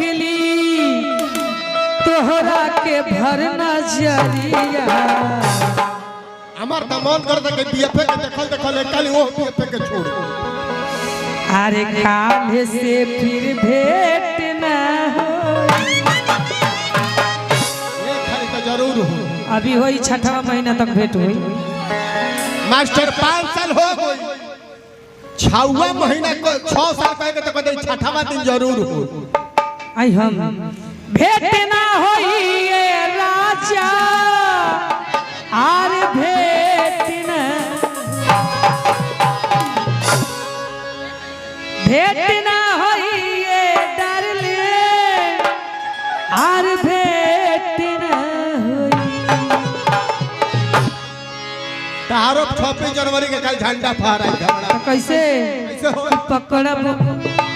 देखली तोहरा के भर नजरिया हमार त मन करता के बीएफए के देखल काली वो बीएफए के छोड़। अरे काल्हे से फिर भेंट ना हो ये खाली तो जरूर हो। अभी होई 6वां महीना तक भेंट होई मास्टर 5 साल हो गई 6वां महीना को 6 साल कहे के तो कहते 6वां दिन जरूर हो। आई हम भेंट ना होई ये राजा आर भेंट ना होई ये डार्लिंग आर भेंट ना होई। तारो 26 जनवरी के कल झंडा फहराई तो कैसे हो? पकड़ब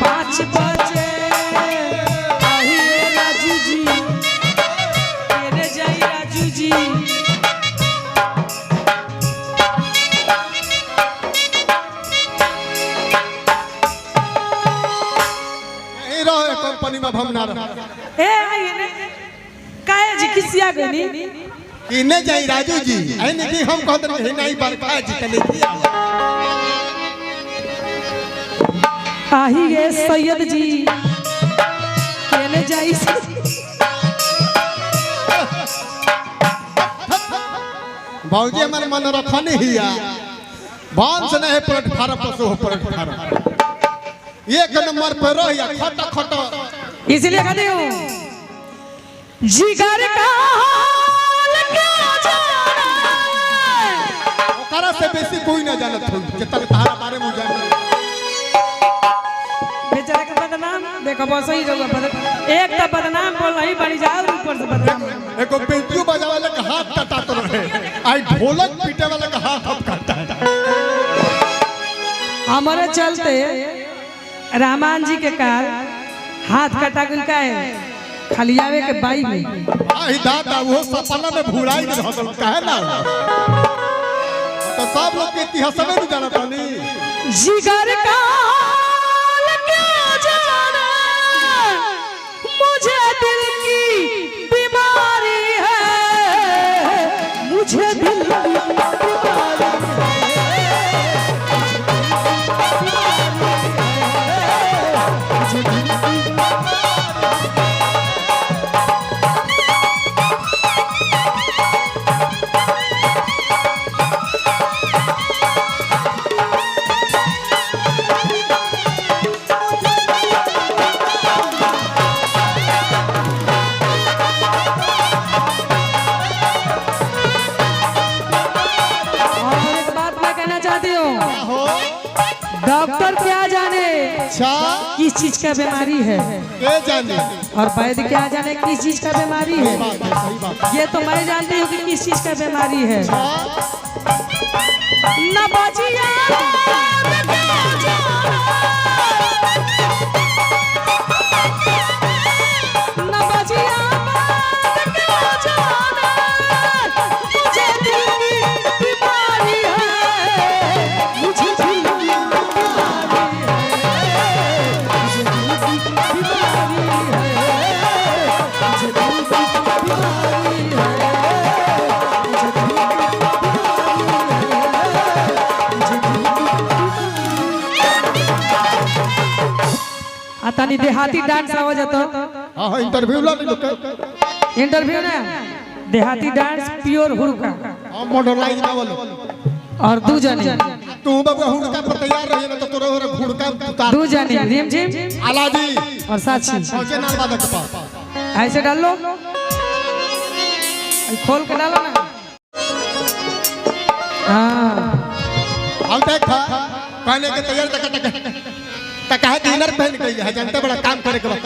5 बजे आइए राजू जी तेरे जाई राजू जी कंपनी में हम ना रह ए आइए ने काहे जी किसिया गनी कि ने जाई राजू जी ऐ नहीं हम कहत रहे नहीं बरखा जी के लेके आइए सैयद जी केने जाई भौजी हमारे मन रखने हिया भान से नहीं प्लेटफार्म पर से हो प्लेटफार्म एक नंबर पर रहिया खटा खटा इसलिए कहती हूँ जिगर का हाल क्या जाना ओकरा से बेसी कोई ना जानत हो जितना तारा बारे में जाने बेचारे का बदनाम देखो बस ही जगह पर एक तो बदनाम बोल रही बड़ी जाओ ऊपर से बदनाम एको बेंचू बजा वाले का हाथ कटा तो रहे आई ढोलक पीटे वाले का हाथ अब काटा है। हमारे चलते रामान जी के कार हाथ कटा गल का है खलियावे के बाई में आई दादा वो सपना में भुलाई के रहल काहे ना तो सब लोग के इतिहास में नहीं जानत हनी जिगर का हाल क्या जाना मुझे दिल की बीमारी है मुझे दिल की डॉक्टर क्या जाने किस चीज का बीमारी है के जाने और वैद्य क्या जाने किस चीज का बीमारी है ये तो मैं जानती हूँ कि किस चीज का बीमारी है न बचिया न बचिया मुझे दिल की बीमारी है मुझे दिल की तनी देहाती डांस आवाज तो हां इंटरव्यू ला लोग इंटरव्यू ना देहाती डांस प्योर हुड़का हम मॉडर्नाइज ना वालो और दू जने तू बाबू हुड़का पर तैयार रहे ना तो तोरे और हुड़का उतार दू जने रिम झिम आलाजी और साक्षी पहुंचे नाल बादक के पास ऐसे डाल लो खोल के डालो ना हां हम देखा कहने के तैयार तक कहे डिनर पहन गई है जनता बड़ा काम करे के वक्त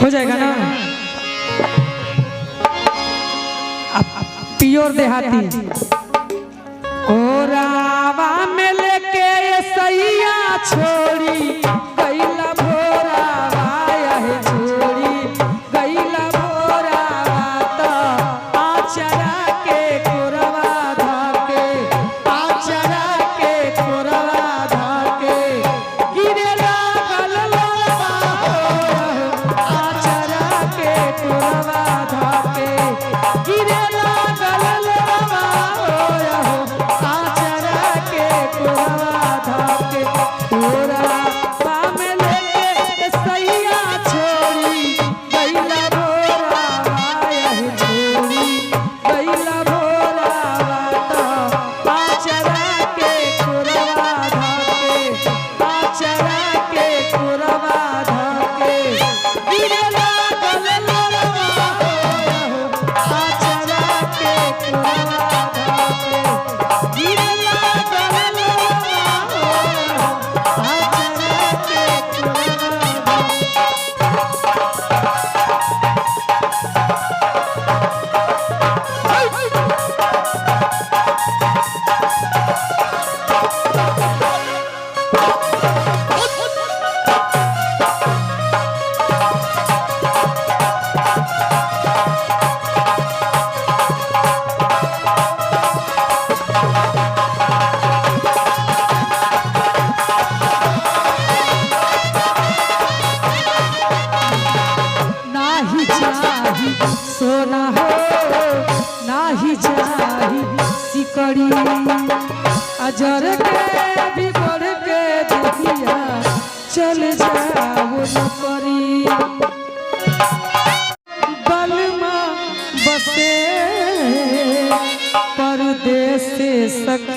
हो जाएगा ना प्योर देहाती ओरावा में लेके सैया छोड़ी गईला भोरावा है छोड़ी गईला भोरावा तो आचरा के कोरवा धाके आचरा के कोरवा धाके गिरे लागल लोबा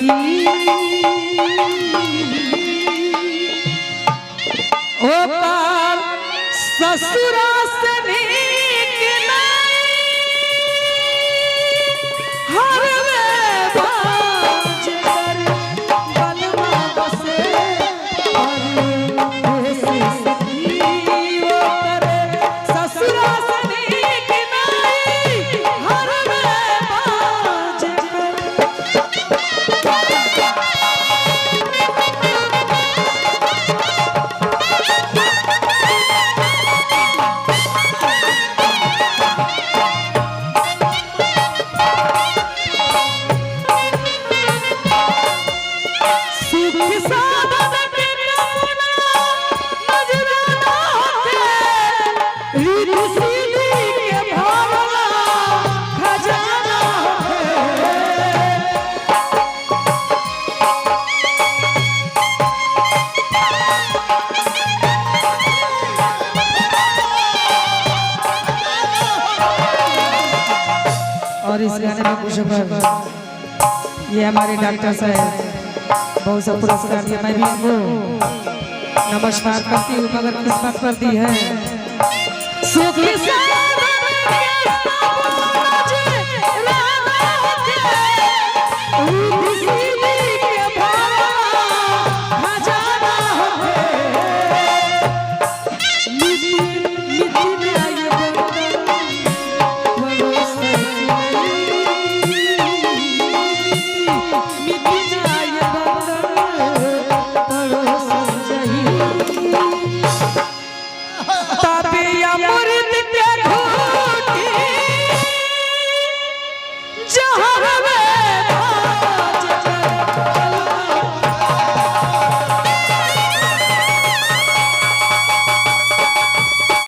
सखी ओकर ससुरा से नीक नहीं हरवे बाज कर बलवा बसे परदेसी सखी ओकर ससुरा से नीक नहीं हरवे बाज कर और इस गाने में कुछ ये हमारे डॉक्टर साहब बहुत सा पुरस्कार दिया। मैं भी इनको नमस्कार करती हूँ मगर किस बात पर दी है सुखी